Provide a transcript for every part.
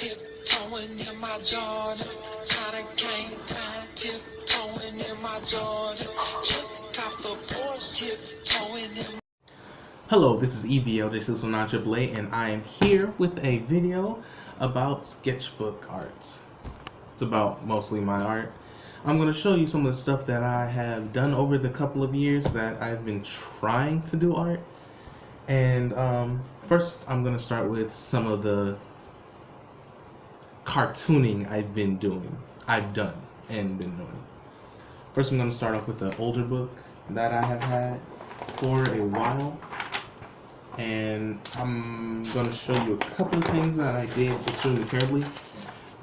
tiptoeing in my Jordan. Kinda can't tie, tiptoeing in my Jordan. Just cop the Porsche, tiptoeing in. Hello, this is E.V.L.J.619888, and I am here with a video about sketchbook art. It's about mostly my art. I'm going to show you some of the stuff that I have done over the couple of years that I've been trying to do art. And first, I'm going to start with some of the cartooning I've been doing. I've done and been doing. First, I'm going to start off with an older book that I have had for a while. And I'm going to show you a couple of things that I did extremely terribly.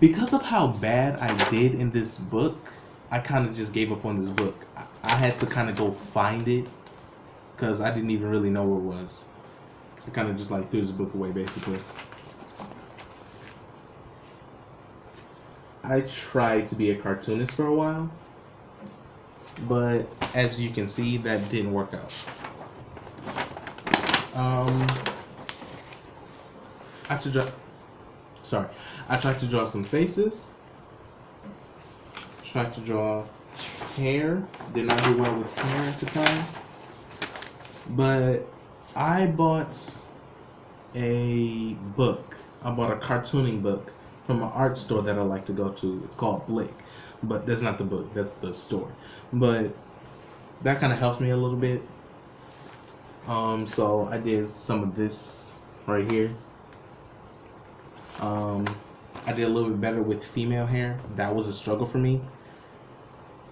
Because of how bad I did in this book, I kind of just gave up on this book. I had to kind of go find it because I didn't even really know where it was. I kind of just like threw this book away basically. I tried to be a cartoonist for a while, but as you can see, that didn't work out. I tried to draw some faces. Tried to draw hair. Did not do well with hair at the time. But I bought a book. I bought a cartooning book from an art store that I like to go to. It's called Blick. But that's not the book, that's the store. But that kind of helps me a little bit. So I did some of this right here. I did a little bit better with female hair. That was a struggle for me.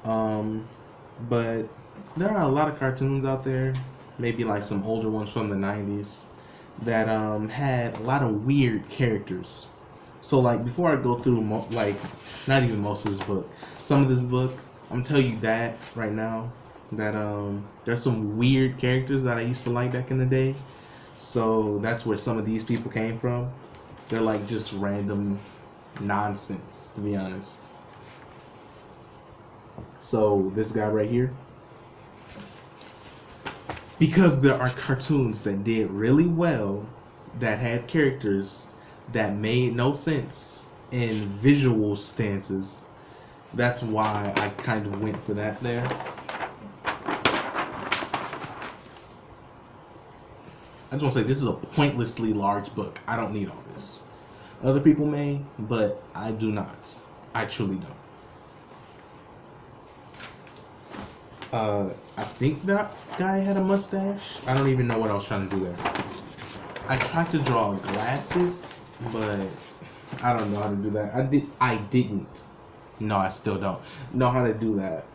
But there are a lot of cartoons out there, maybe like some older ones from the 90s, that had a lot of weird characters. So like before I go through like not even most of this book, some of this book, I'm telling you that right now that there's some weird characters that I used to like back in the day. So that's where some of these people came from. They're like just random nonsense, to be honest. So this guy right here, because there are cartoons that did really well that had characters that made no sense in visual stances, that's why I kind of went for that there. I just want to say this is a pointlessly large book. I don't need all this. Other people may, but I do not. I truly don't. I think that guy had a mustache. I don't even know what I was trying to do there. I tried to draw glasses, but I don't know how to do that. I didn't. No, I still don't know how to do that.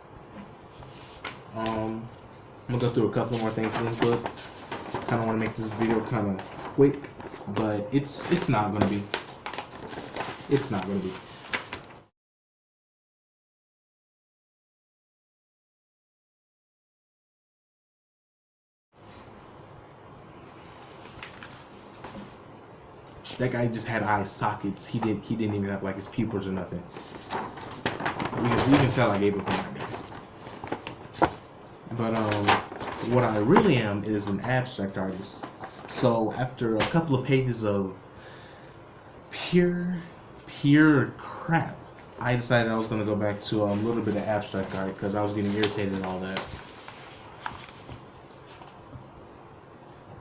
I'm gonna go through a couple more things in this book. Kind of want to make this video kind of quick, but it's not gonna be. It's not gonna be. That guy just had eye sockets. He didn't even have like his pupils or nothing. You can tell I gave up on that guy. But what I really am is an abstract artist. So after a couple of pages of pure crap, I decided I was gonna go back to a little bit of abstract art because I was getting irritated and all that.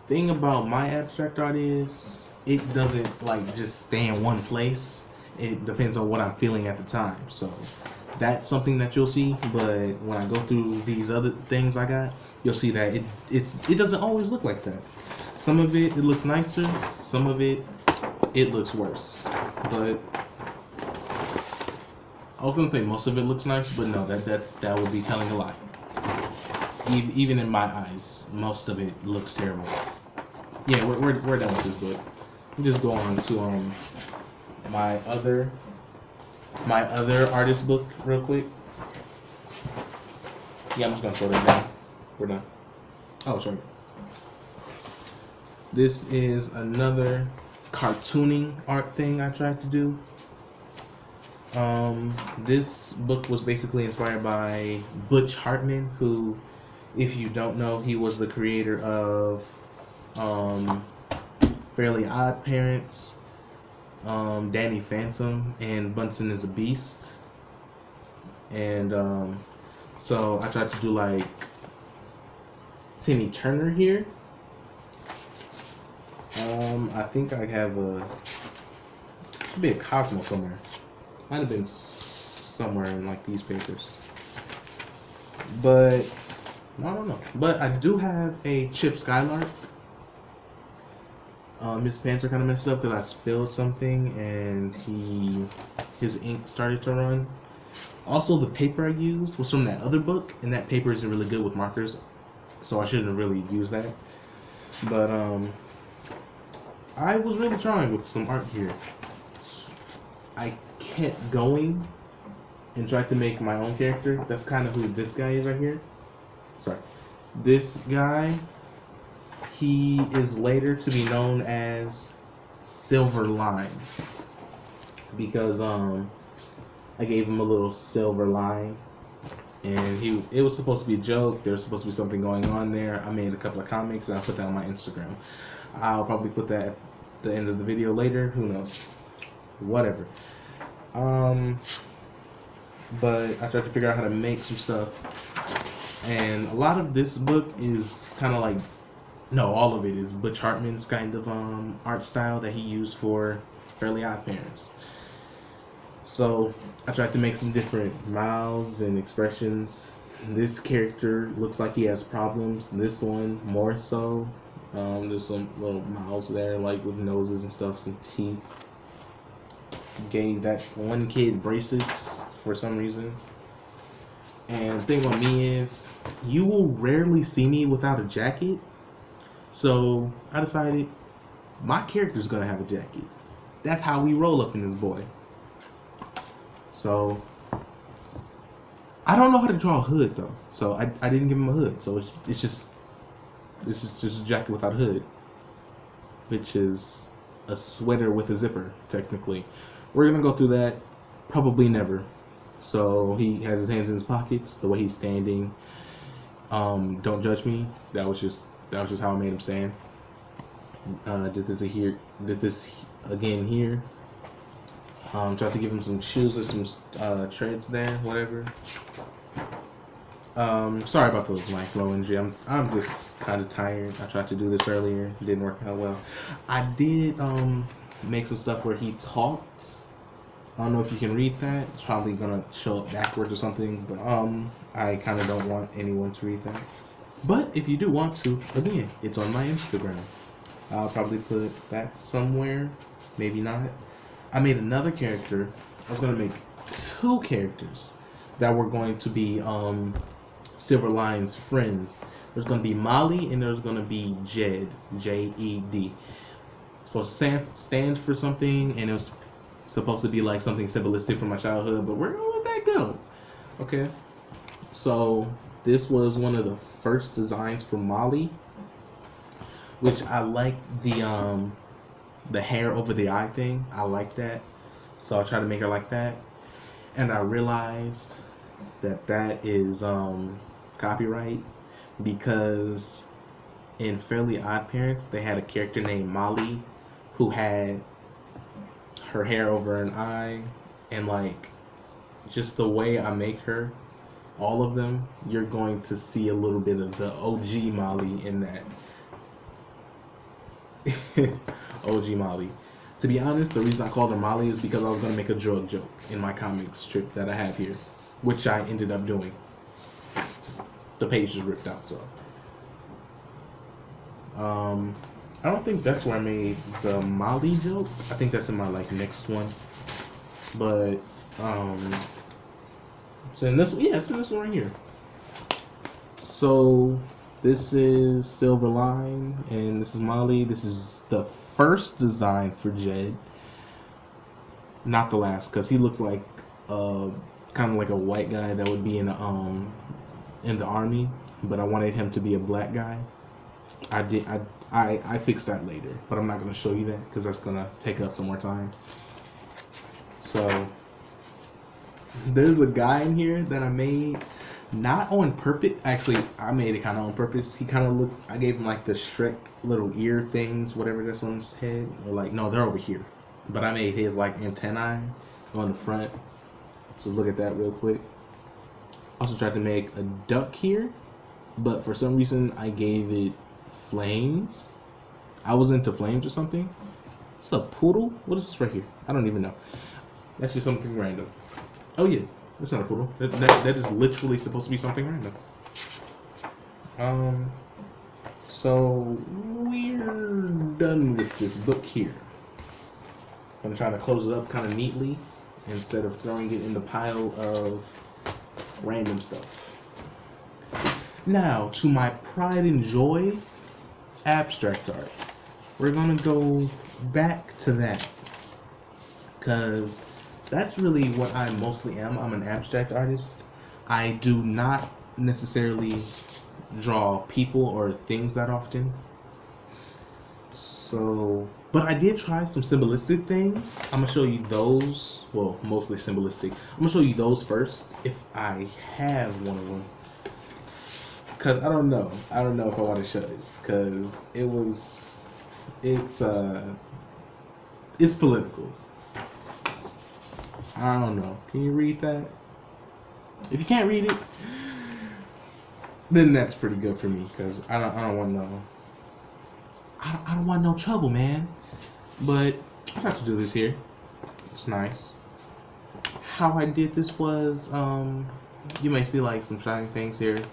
Thing about my abstract art is it doesn't like just stay in one place. It depends on what I'm feeling at the time. So that's something that you'll see. But when I go through these other things I got, you'll see that it doesn't always look like that. Some of it looks nicer. Some of it looks worse. But I was gonna say most of it looks nice, but no, that would be telling a lie. Even in my eyes, most of it looks terrible. Yeah, we're done with this book. I'm just go on to my other artist book real quick. Yeah, I'm just gonna throw that down. We're done. Oh, sorry. This is another cartooning art thing I tried to do. This book was basically inspired by Butch Hartman, who, if you don't know, he was the creator of Fairly Odd Parents, Danny Phantom, and Bunsen is a Beast. And so I tried to do like Timmy Turner here. I think I have should be a Cosmo somewhere. Might have been somewhere in like these papers, but I don't know. But I do have a Chip Skylark. His pants are kind of messed up because I spilled something and his ink started to run. Also, the paper I used was from that other book, and that paper isn't really good with markers, so I shouldn't really use that. But I was really trying with some art here. I kept going and tried to make my own character. That's kind of who this guy is right here. Sorry. This guy, he is later to be known as Silver Line because I gave him a little silver line, and it was supposed to be a joke. There was supposed to be something going on there. I made a couple of comics and I put that on my Instagram. I'll probably put that at the end of the video later. Who knows? Whatever. But I tried to figure out how to make some stuff, and a lot of this book is kind of like, no, all of it is Butch Hartman's kind of art style that he used for Fairly Odd Parents. So I tried to make some different mouths and expressions. This character looks like he has problems. This one more so. There's some little mouths there, like with noses and stuff, some teeth. Gave that one kid braces for some reason. And the thing with me is, you will rarely see me without a jacket. So I decided my character's gonna have a jacket. That's how we roll up in this boy. So I don't know how to draw a hood though. So I didn't give him a hood. So it's just a jacket without a hood, which is a sweater with a zipper technically. We're gonna go through that. Probably never. So he has his hands in his pockets, the way he's standing. Don't judge me. That was just how I made him stand. Did this again here. Tried to give him some shoes with some treads there, whatever. Sorry about the mic low energy. I'm just kind of tired. I tried to do this earlier. It didn't work out well. I did make some stuff where he talked. I don't know if you can read that. It's probably gonna show up backwards or something, but I kind of don't want anyone to read that. But if you do want to, again, it's on my Instagram. I'll probably put that somewhere, maybe not. I made another character. I was gonna make two characters that were going to be Silver Line's friends. There's gonna be Molly and there's gonna be Jed, J-E-D. Supposed to stand for something, and it was supposed to be like something symbolistic from my childhood, but we're gonna let that go. Okay. So this was one of the first designs for Molly, which I like the hair over the eye thing. I like that, so I tried to make her like that, and I realized that is copyright, because in Fairly Odd Parents they had a character named Molly who had her hair over an eye, and like just the way I make her, all of them, you're going to see a little bit of the OG Molly in that. OG Molly. To be honest, the reason I called her Molly is because I was going to make a drug joke in my comic strip that I have here, which I ended up doing. The page is ripped out, so. I don't think that's where I made the Molly joke. I think that's in my like next one. But so in this, yeah, it's in this one right here. So this is Silver Line and this is Molly. This is the first design for Jed, not the last, because he looks like kind of like a white guy that would be in the army, but I wanted him to be a black guy. I fixed that later, but I'm not going to show you that because that's going to take up some more time. So there's a guy in here that I made, not on purpose. Actually, I made it kind of on purpose. He kind of looked, I gave him like the Shrek little ear things, whatever that's on his head. Or like, no, they're over here. but I made his like antennae on the front. So look at that real quick. Also tried to make a duck here, but for some reason I gave it flames. I was into flames or something. It's a poodle? What is this right here? I don't even know. That's just something random. Oh yeah, that's not a poodle. That is literally supposed to be something random. So we're done with this book here. I'm trying to close it up kind of neatly instead of throwing it in the pile of random stuff. Now, to my pride and joy, abstract art. We're gonna go back to that because that's really what I mostly am. I'm an abstract artist. I do not necessarily draw people or things that often. So, but I did try some symbolistic things. I'm gonna show you those. Well, mostly symbolistic. I'm gonna show you those first if I have one of them. Cause I don't know. I don't know if I want to show this because it's political. I don't know. Can you read that? If you can't read it, then that's pretty good for me because I don't want no. I don't want no trouble, man. But I got to do this here. It's nice. How I did this was, you may see like some shining things here.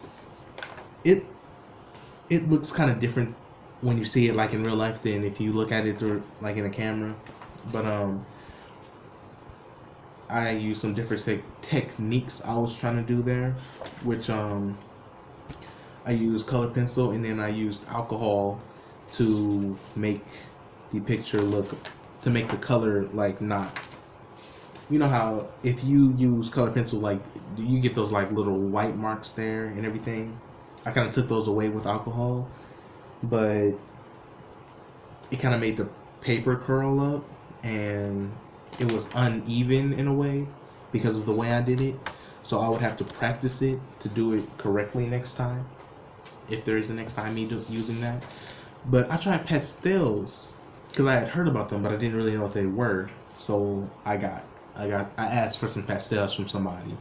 It looks kind of different when you see it like in real life than if you look at it through like in a camera. But I used some different techniques I was trying to do there, which I used color pencil and then I used alcohol to make the picture look, to make the color like not, you know how if you use color pencil like you get those like little white marks there and everything. I kind of took those away with alcohol, but it kind of made the paper curl up and it was uneven in a way because of the way I did it. So I would have to practice it to do it correctly next time, if there is a next time me using that. But I tried pastels because I had heard about them, but I didn't really know what they were. So I asked for some pastels from somebody,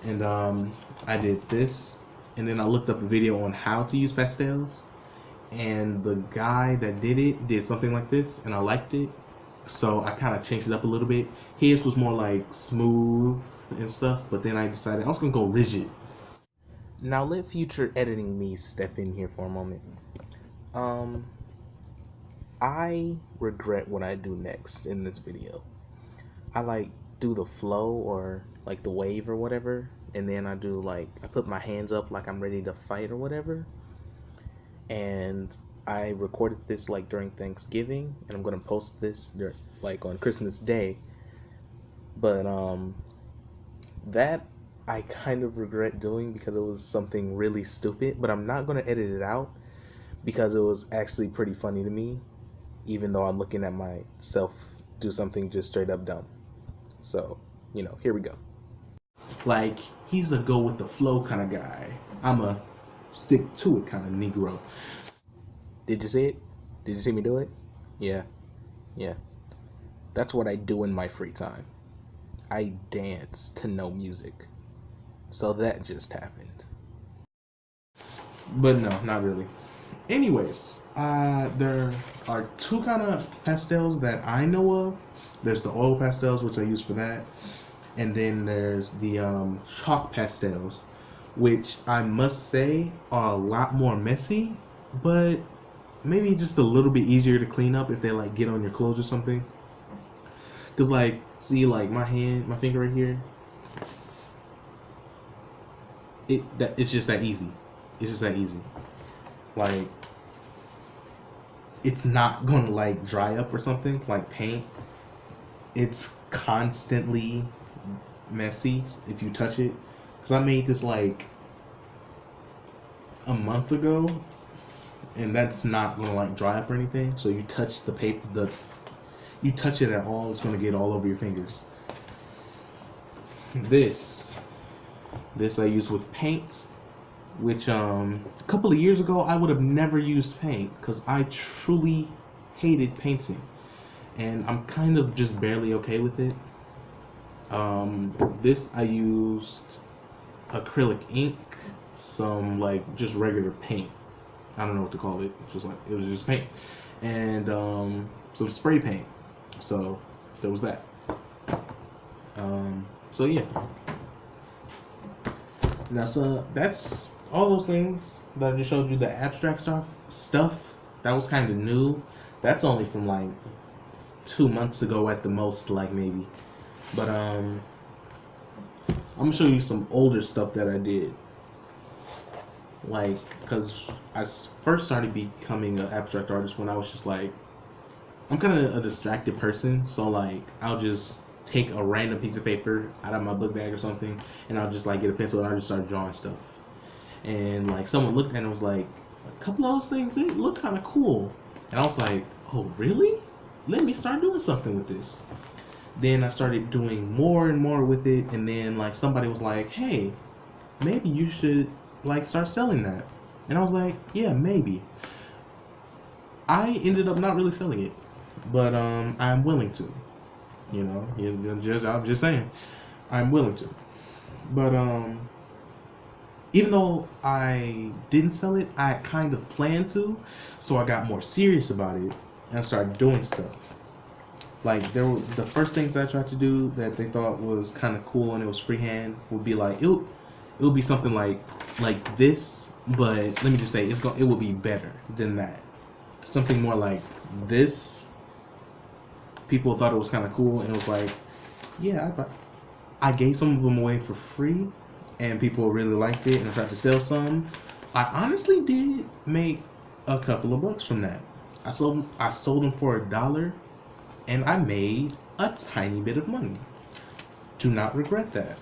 and I did this. And then I looked up a video on how to use pastels, and the guy that did it did something like this, and I liked it, so I kind of changed it up a little bit. His was more like smooth and stuff, but then I decided I was gonna go rigid. Now let future editing me step in here for a moment. I regret what I do next in this video. I like do the flow or like the wave or whatever, and then I do like I put my hands up like I'm ready to fight or whatever. And I recorded this like during Thanksgiving, and I'm gonna post this like on Christmas Day. But that I kind of regret doing because it was something really stupid. But I'm not gonna edit it out because it was actually pretty funny to me, even though I'm looking at myself do something just straight up dumb. So, you know, here we go. Like, he's a go with the flow kind of guy. I'm a stick to it kind of Negro. Did you see it? Did you see me do it? Yeah. That's what I do in my free time. I dance to no music. So that just happened. But no, not really. Anyways, there are two kind of pastels that I know of. There's the oil pastels, which I use for that. And then there's the chalk pastels, which I must say are a lot more messy, but maybe just a little bit easier to clean up if they like get on your clothes or something. Cause like, see like my finger right here, it's just that easy. It's just that easy. Like, it's not gonna like dry up or something like paint. It's constantly messy if you touch it. Cause I made this like a month ago, and that's not gonna like dry up or anything. So you touch the paper, you touch it at all, it's gonna get all over your fingers. This I use with paint, which a couple of years ago I would have never used paint because I truly hated painting. and I'm kind of just barely okay with it. This I used acrylic ink, some like just regular paint. I don't know what to call it. Just like it was just paint, and some spray paint. So there was that. So yeah. Now, so that's all those things that I just showed you. The abstract stuff that was kind of new. That's only from like 2 months ago at the most, like maybe. But I'm gonna show you some older stuff that I did. Like, cause I first started becoming an abstract artist when I was just like, I'm kind of a distracted person, so like I'll just take a random piece of paper out of my book bag or something, and I'll just like get a pencil and I'll just start drawing stuff. And like someone looked at it and was like, a couple of those things, they look kind of cool. And I was like, oh really? Let me start doing something with this. Then I started doing more and more with it, and then like somebody was like, hey, maybe you should like start selling that. And I was like, yeah, maybe. I ended up not really selling it, but I'm willing to. You know, I'm just saying, I'm willing to. But even though I didn't sell it, I kind of planned to, so I got more serious about it and I started doing stuff. Like the first things I tried to do that they thought was kind of cool and it was freehand would be like it would be something like this, but let me just say it will be better than that. Something more like this. People thought it was kind of cool, and it was like, yeah, I gave some of them away for free, and people really liked it, and I tried to sell some. I honestly did make a couple of bucks from that. I sold them for $1, and I made a tiny bit of money. Do not regret that.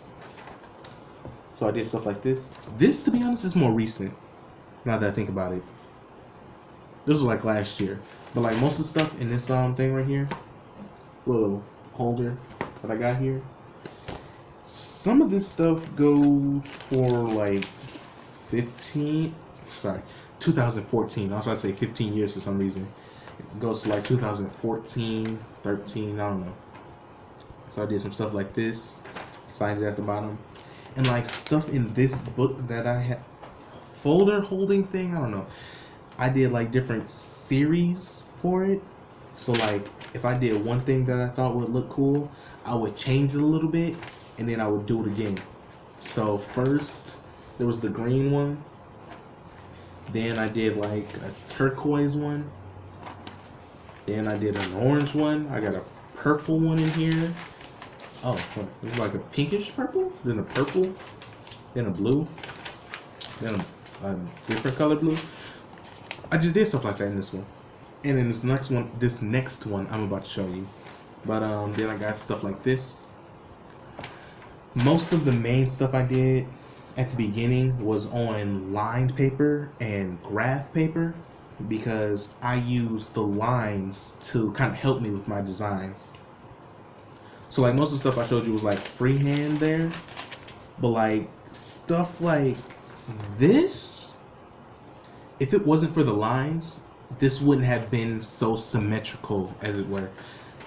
So I did stuff like this. This, to be honest, is more recent. Now that I think about it, this was like last year. But like most of the stuff in this thing right here, little holder that I got here, some of this stuff goes for like 2014. I was trying to say 15 years for some reason. It goes to like 2014, 13, I don't know. So I did some stuff like this, signs at the bottom, and like stuff in this book that I had, folder holding thing, I don't know. I did like different series for it. So like if I did one thing that I thought would look cool, I would change it a little bit and then I would do it again. So first there was the green one, then I did like a turquoise one, then I did an orange one, I got a purple one in here. Oh, it's like a pinkish purple, then a purple, then a blue, then a different color blue. I just did stuff like that in this one. And in this next one I'm about to show you. But then I got stuff like this. Most of the main stuff I did at the beginning was on lined paper and graph paper, because I use the lines to kind of help me with my designs. So like most of the stuff I showed you was like freehand there, but like stuff like this, if it wasn't for the lines, this wouldn't have been so symmetrical, as it were.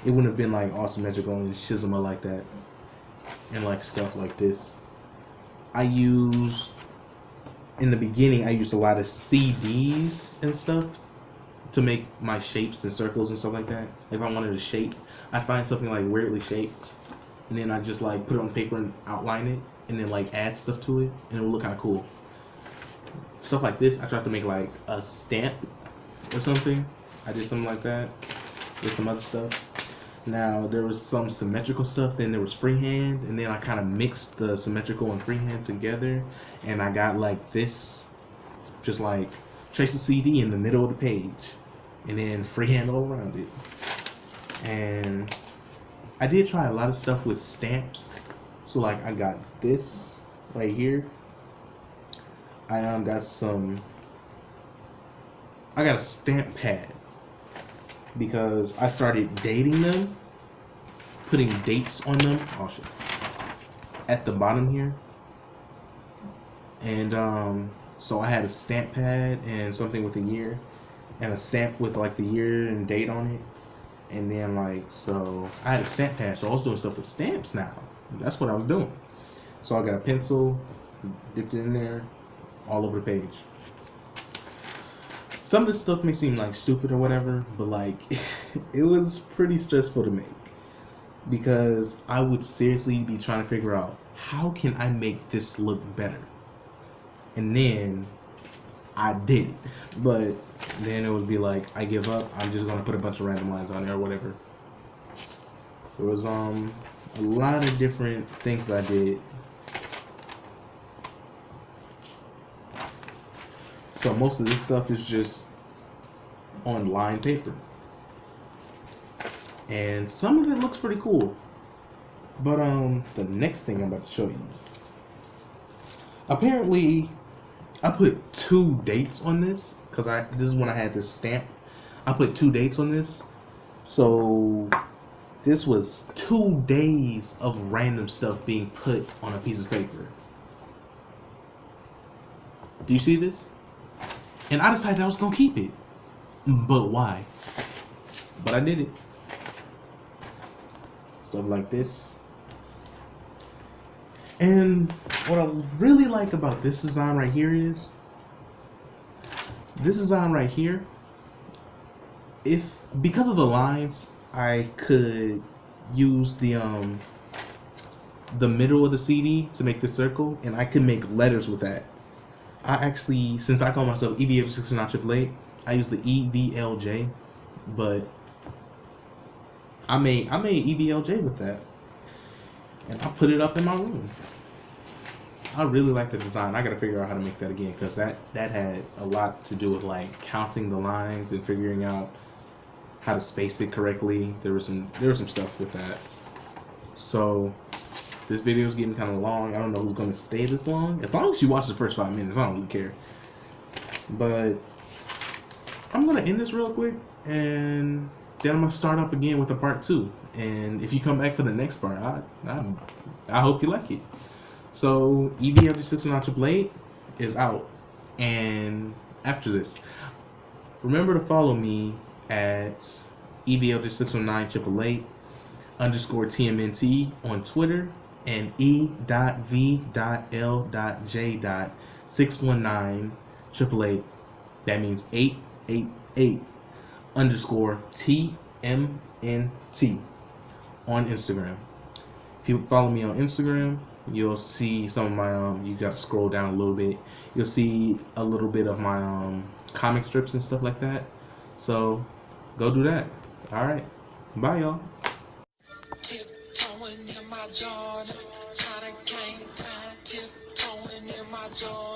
It wouldn't have been like all symmetrical and schisma like that, and like stuff like this. In the beginning I used a lot of CDs and stuff to make my shapes and circles and stuff like that. If I wanted a shape, I'd find something like weirdly shaped, and then I just like put it on paper and outline it, and then like add stuff to it, and it would look kind of cool. Stuff like this, I tried to make like a stamp or something. I did something like that with some other stuff. Now there was some symmetrical stuff, then there was freehand, and then I kind of mixed the symmetrical and freehand together, and I got like this, just like trace a CD in the middle of the page, and then freehand all around it. And I did try a lot of stuff with stamps. So like I got this right here. I got a stamp pad, because I started dating them, putting dates on them. Oh shit. At the bottom here. And so I had a stamp pad and something with a year, and a stamp with like the year and date on it. And then like, so I had a stamp pad, so I was doing stuff with stamps now. That's what I was doing. So I got a pencil, dipped it in there, all over the page. Some of this stuff may seem like stupid or whatever, but like it was pretty stressful to make because I would seriously be trying to figure out how can I make this look better. And then I did it, but then it would be like, I give up. I'm just gonna put a bunch of random lines on there or whatever. There was a lot of different things that I did. So most of this stuff is just on lined paper, and some of it looks pretty cool. But the next thing I'm about to show you. Apparently, I put 2 dates on this because this is when I had this stamp. I put 2 dates on this, so this was 2 days of random stuff being put on a piece of paper. Do you see this? And I decided I was gonna keep it, but why? But I did it. Stuff like this. And what I really like about this design right here is this design right here. Because of the lines, I could use the middle of the CD to make the circle, and I could make letters with that. I actually, since I call myself E.V.L.J.619888, I use the E.V.L.J, but I made E.V.L.J with that, and I put it up in my room. I really like the design. I gotta figure out how to make that again because that had a lot to do with like counting the lines and figuring out how to space it correctly. There was some stuff with that. So this video is getting kind of long. I don't know who's gonna stay this long. As long as you watch the first 5 minutes, I don't really care. But I'm gonna end this real quick, and then I'm gonna start up again with a part 2. And if you come back for the next part, I hope you like it. So E.V.L.J.619888 is out, and after this, remember to follow me at E.V.L.J.619888 _TMNT on Twitter, and E.V.L.J.6198888. That means 888 _TMNT on Instagram. If you follow me on Instagram, you'll see some of my you gotta scroll down a little bit. You'll see a little bit of my comic strips and stuff like that. So go do that. Alright. Bye y'all. Tiptoeing in my Jordan, I done came down, tiptoeing in my Jordan.